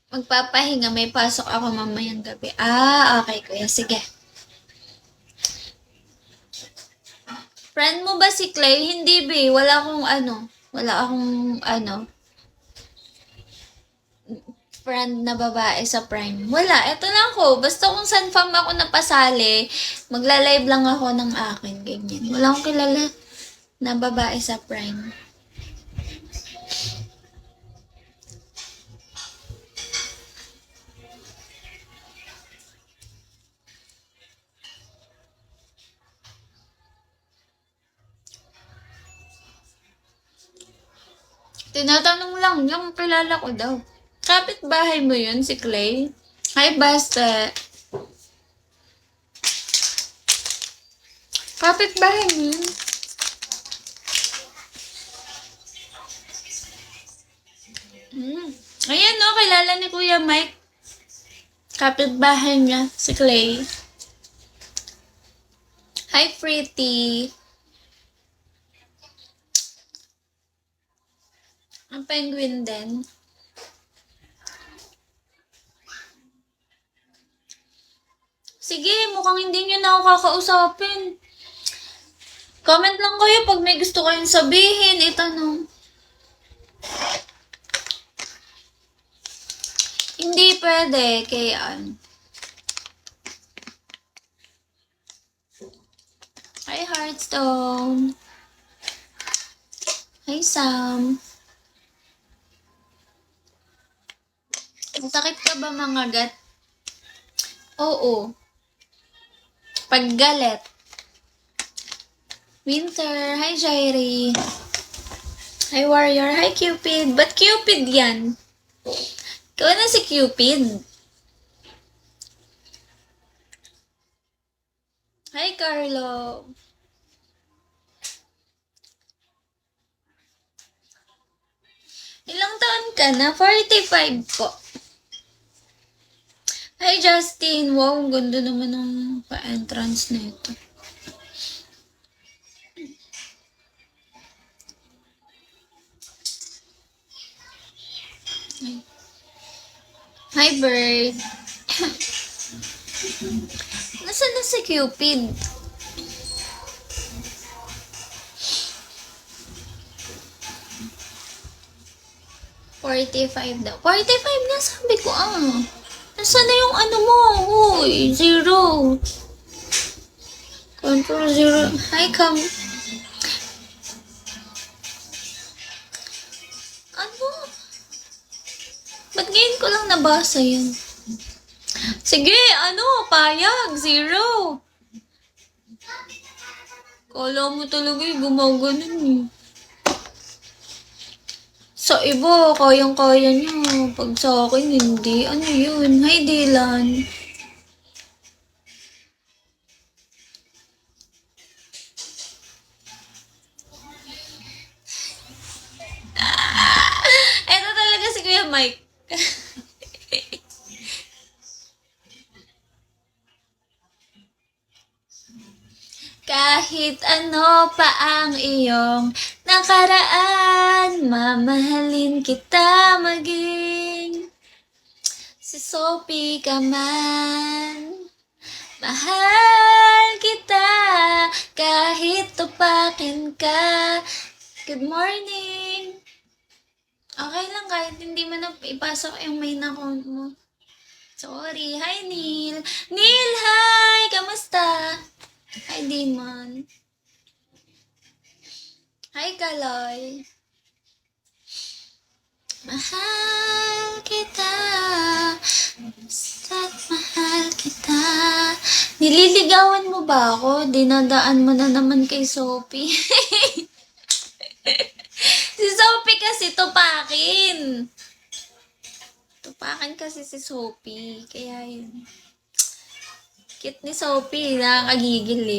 Magpapahinga, may pasok ako mamayang gabi. Okay kuya, sige. Friend mo ba si Clay? Hindi be, wala akong friend na babae sa Prime. Wala, eto lang ko. Basta kung saan fam ako napasali, magla-live lang ako ng akin, ganyan. Wala akong kilala na babae sa Prime. Tinatanong lang yung kilala ko daw. Kapit-bahay mo yun, si Clay? Hi, Basta. Kapit-bahay mo yun. Ayan no, kilala ni Kuya Mike. Kapit-bahay niya, si Clay. Hi, Pretty. Ang penguin din. Sige, mukhang hindi nyo na ako kakausapin. Comment lang kayo pag may gusto kayong sabihin, itanong. Hindi pwede, Kayan. Hi, Hearthstone. Hi, Sam. Sakit ka ba mga gat? Oo. Paggalit. Winter. Hi, Jairi. Hi, Warrior. Hi, Cupid. Ba't Cupid yan? Ikaw na si Cupid. Hi, Carlo. Ilang taon ka na? 45 po. Hi, Justin. Wow, ang ganda naman ng pa-entrance na ito. Hi, Bird. Nasaan na si Cupid? $45 daw. 45 na sabi ko Nasaan na yung ano mo? Uy, 0. Control 0. Hi, Cam. Ano? Ba't ngayon ko lang nabasa yan? Sige, payag, 0. Kala mo talaga gumaganon eh. Sa iba, kayang-kaya niya. Pag sa akin, hindi. Ano yun? Hi, Dylan. Eto talaga si Kuya Mike. Kahit ano pa ang iyong nakaraan, mamahalin kita maging si Sophie ka man. Mahal kita kahit tupakin ka. Good morning. Okay lang kahit hindi mo na ipasok yung main account mo. Sorry. Hi, Neil. Neil, hi! Kamusta? Hi, Demon. Hi, Kaloy. Mahal kita. Basta't mahal kita. Nililigawan mo ba ako? Dinadaan mo na naman kay Sophie. Si Sophie kasi tupakin. Tupakin kasi si Sophie. Kaya yun. Cute ni Sophie. Nakakagigil eh.